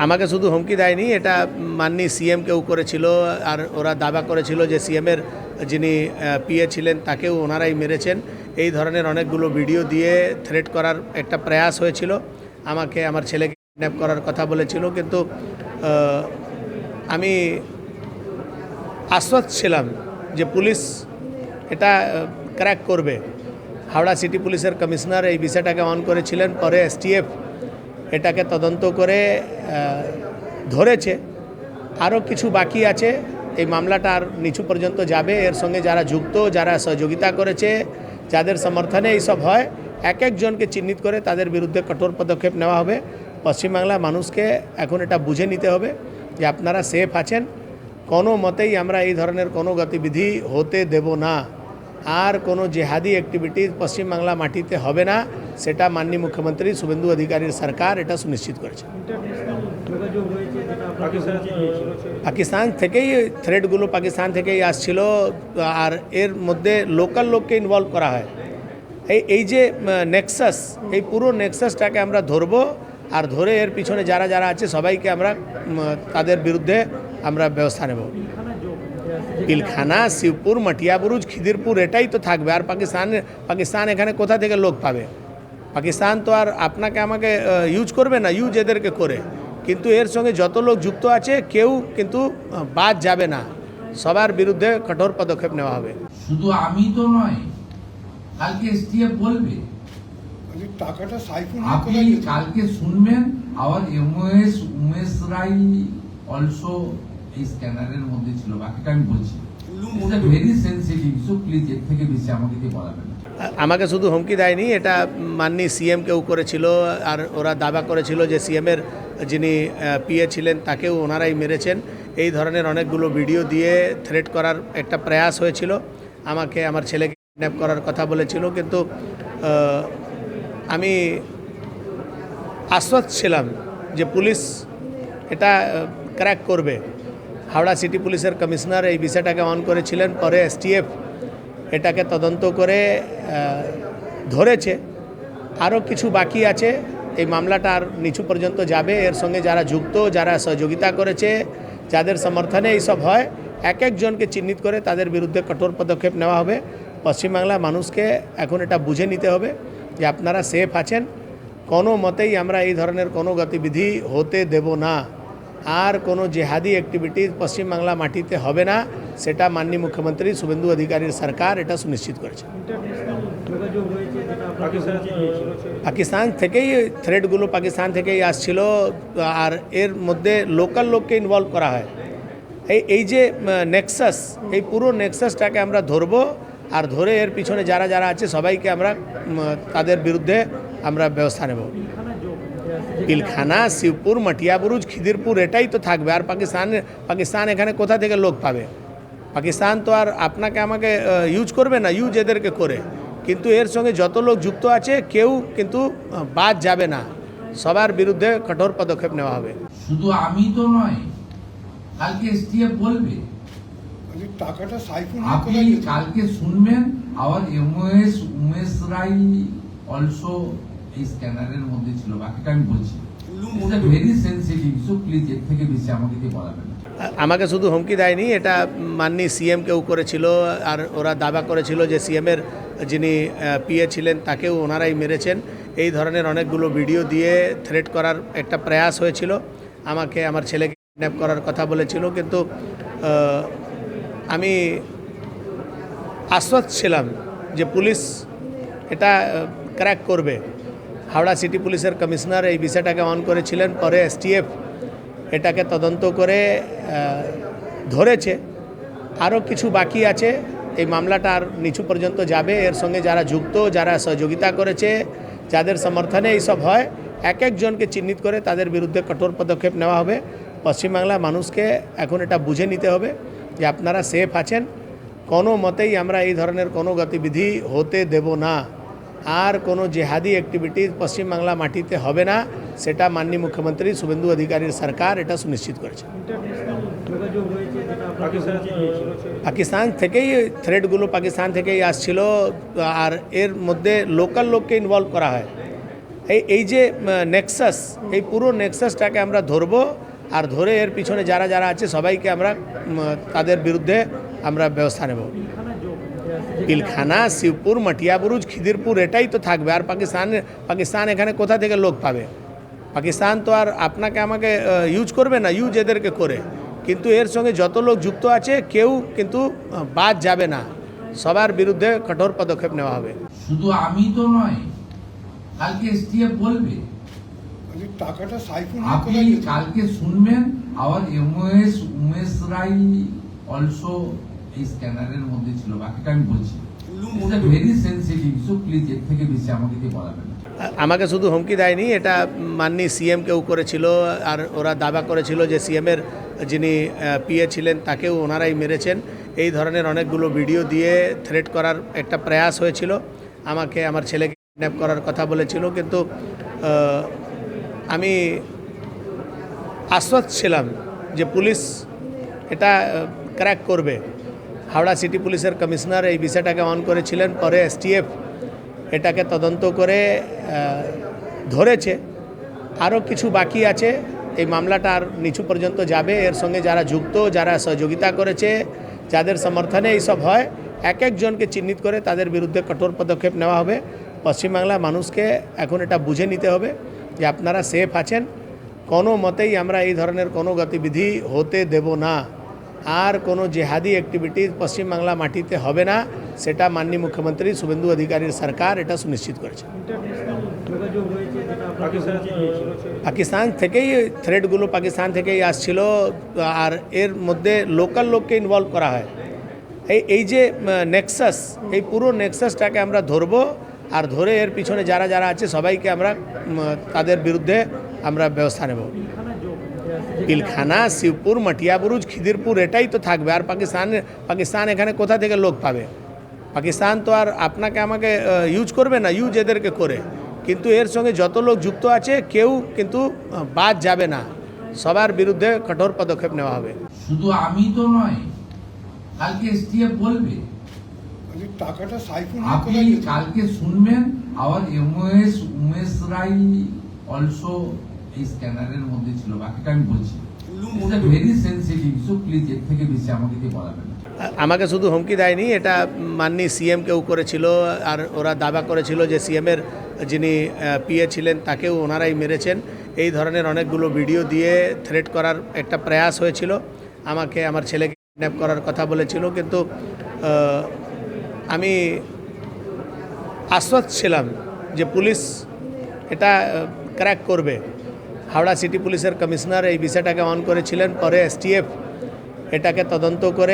আমাকে শুধু হুমকি দেয়নি, এটা মাননীয় সিএম কেউ করেছিল। আর ওরা দাবা করেছিল যে সিএমের যিনি পিএ ছিলেন তাকেও ওনারাই মেরেছেন। এই ধরনের অনেকগুলো ভিডিও দিয়ে থ্রেট করার একটা প্রয়াস হয়েছিল। আমাকে আমার ছেলেকে কিডন্যাপ করার কথা বলেছিল, কিন্তু আমি আশ্বস্ত ছিলাম যে পুলিশ এটা ক্র্যাক করবে। হাওড়া সিটি পুলিশের কমিশনার এই বিষয়টাকে অন করেছিলেন, পরে এসটিএফ এটাকে তদন্ত করে ধরেছে। আরও কিছু বাকি আছে, এই মামলাটা আর নিচু পর্যন্ত যাবে। এর সঙ্গে যারা যুক্ত, যারা সহযোগিতা করেছে, যাদের সমর্থনে এইসব হয়, এক একজনকে চিহ্নিত করে তাদের বিরুদ্ধে কঠোর পদক্ষেপ নেওয়া হবে। পশ্চিমবাংলার মানুষকে এখন এটা বুঝে নিতে হবে যে আপনারা সেফ আছেন। কোনো মতেই আমরা এই ধরনের কোনো গতিবিধি হতে দেব না। আর কোনো জেহাদি অ্যাক্টিভিটি পশ্চিমবাংলা মাটিতে হবে না, সেটা মাননীয় মুখ্যমন্ত্রী শুভেন্দু অধিকারীর সরকার এটা সুনিশ্চিত করেছে। পাকিস্তান থেকেই থ্রেটগুলো পাকিস্তান থেকেই আসছিল, আর এর মধ্যে লোকাল লোককে ইনভলভ করা হয়। এই যে নেক্সাস, এই পুরো নেক্সাসটাকে আমরা ধরবো, আর ধরে এর পিছনে যারা যারা আছে সবাইকে আমরা তাদের বিরুদ্ধে আমরা ব্যবস্থা নেব। পিলখানা, শিবপুর, মটিয়াবুরুজ, খিদিরপুর এটাই তো থাকবে। আর পাকিস্তান এখানে কোথা থেকে লোক পাবে? পাকিস্তান তো আর আপনাকে আমাকে ইউজ করবে না, ইউজ এদেরকে করে। কিন্তু এর সঙ্গে যত লোক যুক্ত আছে কেউ কিন্তু বাদ যাবে না, সবার বিরুদ্ধে কঠোর পদক্ষেপ নেওয়া হবে। শুধু আমি তো নয়, কালকে এসটিএফ বলবে, টাকাটা সাইফুল আপনি কালকে শুনবেন। আবার উমেশ রাই অলসো এই স্ক্যানারের মধ্যে ছিল। বাকিটা আমি বলছি, ভেরি সেন্সিটিভ, সো প্লিজ এর থেকে বেশি আমাকে দিয়ে বলাবেন না। আমাকে শুধু হুমকি দেয়নি, এটা মাননীয় সিএম কেউ করেছিল। আর ওরা দাবা করেছিল যে সিএমের যিনি পিএ ছিলেন তাকেও ওনারাই মেরেছেন। এই ধরনের অনেকগুলো ভিডিও দিয়ে থ্রেট করার একটা প্রয়াস হয়েছিল। আমাকে আমার ছেলেকে কিডন্যাপ করার কথা বলেছিল, কিন্তু আমি আশ্বস্ত ছিলাম যে পুলিশ এটা ক্র্যাক করবে। হাওড়া সিটি পুলিশের কমিশনার এই বিষয়টাকে অন করেছিলেন, পরে এসটিএফ এটাকে তদন্ত করে ধরেছে। আরও কিছু বাকি আছে, এই মামলাটা আর নিচু পর্যন্ত যাবে। এর সঙ্গে যারা যুক্ত, যারা সহযোগিতা করেছে, যাদের সমর্থনে এইসব হয়, এক একজনকে চিহ্নিত করে তাদের বিরুদ্ধে কঠোর পদক্ষেপ নেওয়া হবে। পশ্চিমবাংলার মানুষকে এখন এটা বুঝে নিতে হবে যে আপনারা সেফ আছেন। কোনো মতেই আমরা এই ধরনের কোনো গতিবিধি হতে দেব না। আর কোনো জেহাদি অ্যাক্টিভিটি পশ্চিমবাংলা মাটিতে হবে না, সেটা মাননীয় মুখ্যমন্ত্রী শুভেন্দু অধিকারীর সরকার এটা সুনিশ্চিত করেছে। পাকিস্তান থেকেই থ্রেটগুলো পাকিস্তান থেকেই আসছিল, আর এর মধ্যে লোকাল লোককে ইনভলভ করা হয়। এই যে নেক্সাস, এই পুরো নেক্সাসটাকে আমরা ধরবো, আর ধরে এর পিছনে যারা যারা আছে সবাইকে আমরা তাদের বিরুদ্ধে আমরা ব্যবস্থা নেব। পিলখানা, শিবপুর, মটিয়াবুরুজ, খিদিরপুর এটাই তো থাকবে। আর পাকিস্তান এখানে কোথা থেকে লোক পাবে? পাকিস্তান তো আর আপনাকে আমাকে ইউজ করবে না, ইউজ এদেরকে করে। কিন্তু এর সঙ্গে যত লোক যুক্ত আছে কেউ কিন্তু বাদ যাবে না, সবার বিরুদ্ধে কঠোর পদক্ষেপ নেওয়া হবে। শুধু আমি তো নয়, কালকে এসটিএফ বলবে, টাকাটা সাইফুল আপনি কালকে শুনবেন। আবার উমেশ রাই অলসো এই স্ক্যানারের মধ্যে ছিল। বাকিটা আমি বলছি, ভেরি সেন্সিটিভ, সো প্লিজ এর থেকে বেশি আমাকে দিয়ে বলাবেন না। আমাকে শুধু হুমকি দেয়নি, এটা মাননীয় সিএম কেউ করেছিল। আর ওরা দাবা করেছিল যে সিএমের যিনি পিএ ছিলেন তাকেও ওনারাই মেরেছেন। এই ধরনের অনেকগুলো ভিডিও দিয়ে থ্রেট করার একটা প্রয়াস হয়েছিল। আমাকে আমার ছেলেকে কিডন্যাপ করার কথা বলেছিল, কিন্তু আমি আশ্বস্ত ছিলাম যে পুলিশ এটা ক্র্যাক করবে। হাওড়া সিটি পুলিশের কমিশনার এই বিষয়টাকে অন করেছিলেন, পরে এসটিএফ এটাকে তদন্ত করে ধরেছে। আরও কিছু বাকি আছে, এই মামলাটা আর নিচু পর্যন্ত যাবে। এর সঙ্গে যারা যুক্ত, যারা সহযোগিতা করেছে, যাদের সমর্থনে এইসব হয়, এক একজনকে চিহ্নিত করে তাদের বিরুদ্ধে কঠোর পদক্ষেপ নেওয়া হবে। পশ্চিমবাংলার মানুষকে এখন এটা বুঝে নিতে হবে যে আপনারা সেফ আছেন। কোনো মতেই আমরা এই ধরনের কোনো গতিবিধি হতে দেব না। আর কোনো জেহাদি অ্যাক্টিভিটি পশ্চিমবাংলা মাটিতে হবে না, সেটা মাননীয় মুখ্যমন্ত্রী শুভেন্দু অধিকারীর সরকার এটা সুনিশ্চিত করেছে। পাকিস্তান থেকেই থ্রেটগুলো পাকিস্তান থেকেই আসছিল, আর এর মধ্যে লোকাল লোককে ইনভলভ করা হয়। এই যে নেক্সাস, এই পুরো নেক্সাসটাকে আমরা ধরবো আর ধরে এর পিছনে যারা যারা আছে সবাইকে আমরা তাদের বিরুদ্ধে আমরা ব্যবস্থা নেব। পিলখানা, শিবপুর, মটিয়াবুরুজ, খিদিরপুর এটাই তো থাকবে। আর পাকিস্তান এখানে কোথা থেকে লোক পাবে? পাকিস্তান তো আর আপনাকে আমাকে ইউজ করবে না, ইউজ এদেরকে করে। কিন্তু এর সঙ্গে যত লোক যুক্ত আছে কেউ কিন্তু বাদ যাবে না, সবার বিরুদ্ধে কঠোর পদক্ষেপ নেওয়া হবে। শুধু আমি তো নয়, কালকে এসটিএফ বলবে। আচ্ছা, টাকাটা সাইফুন আপনি কালকে শুনবেন আওয়ার এমওএস উমেশ রাই অলসো এই স্ক্যানারের মধ্যে ছিল। বাকিটা আমি বলছি, ভেরি সেন্সিটিভ, সো প্লিজ এর থেকে বেশি আমাকে দিয়ে বলাবেন না। আমাকে শুধু হুমকি দেয়নি, এটা মাননীয় সিএম কেউ করেছিল। আর ওরা দাবা করেছিল যে সিএমের যিনি পিএ ছিলেন তাকেও ওনারাই মেরেছেন। এই ধরনের অনেকগুলো ভিডিও দিয়ে থ্রেট করার একটা প্রয়াস হয়েছিল। আমাকে আমার ছেলেকে কিডন্যাপ করার কথা বলেছিল, কিন্তু আমি আশ্বস্ত ছিলাম যে পুলিশ এটা ক্র্যাক করবে। হাওড়া সিটি পুলিশের কমিশনার এই বিষয়টাকে অন করেছিলেন, পরে এসটিএফ এটাকে তদন্ত করে ধরেছে। আরও কিছু বাকি আছে, এই মামলাটা আর নিচু পর্যন্ত যাবে। এর সঙ্গে যারা যুক্ত, যারা সহযোগিতা করেছে, যাদের সমর্থনে এইসব হয়, এক একজনকে চিহ্নিত করে তাদের বিরুদ্ধে কঠোর পদক্ষেপ নেওয়া হবে। পশ্চিমবাংলার মানুষকে এখন এটা বুঝে নিতে হবে যে আপনারা সেফ আছেন। কোনো মতেই আমরা এই ধরনের কোনো গতিবিধি হতে দেব না। আর কোনো জেহাদি অ্যাক্টিভিটি পশ্চিমবাংলা মাটিতে হবে না, সেটা মাননীয় মুখ্যমন্ত্রী শুভেন্দু অধিকারীর সরকার এটা সুনিশ্চিত করেছে। পাকিস্তান থেকেই থ্রেটগুলো পাকিস্তান থেকেই আসছিল, আর এর মধ্যে লোকাল লোককে ইনভলভ করা হয়। এই যে নেক্সাস, এই পুরো নেক্সাসটাকে আমরা ধরবো আর ধরে এর পিছনে যারা যারা আছে সবাইকে আমরা তাদের বিরুদ্ধে আমরা ব্যবস্থা নেব। পিলখানা, শিবপুর, মটিয়াবুরুজ, খিদিরপুর এটাই তো থাকবে। আর পাকিস্তান এখানে কোথা থেকে লোক পাবে? পাকিস্তান তো আর আপনাকে আমাকে ইউজ করবে না, ইউজ এদেরকে করে। কিন্তু এর সঙ্গে যত লোক যুক্ত আছে কেউ কিন্তু বাদ যাবে না, সবার বিরুদ্ধে কঠোর পদক্ষেপ নেওয়া হবে। শুধু আমি to নয়, কালকে এসটিএফ বলবে। আচ্ছা, টাকাটা সাইফুন আপনি কালকে শুনবেন আওয়ার এমওএস উমেশ রাই অলসো এই স্ক্যানারের মধ্যে ছিল। বাকিটা আমি বলছি, ভেরি সেন্সিটিভ, সো প্লিজ এর থেকে বেশি আমাকে দিয়ে বলাবেন না। আমাকে শুধু হুমকি দেয়নি, এটা মাননীয় সিএম কেউ করেছিল। আর ওরা দাবা করেছিল যে সিএমের যিনি পিএ ছিলেন তাকেও ওনারাই মেরেছেন। এই ধরনের অনেকগুলো ভিডিও দিয়ে থ্রেট করার একটা প্রয়াস হয়েছিল। আমাকে আমার ছেলেকে কিডন্যাপ করার কথা বলেছিল, কিন্তু আমি আশ্বস্ত ছিলাম যে পুলিশ এটা ক্র্যাক করবে। হাওড়া সিটি পুলিশের কমিশনার এই বিষয়টাকে অন করেছিলেন, পরে এসটিএফ এটাকে তদন্ত করে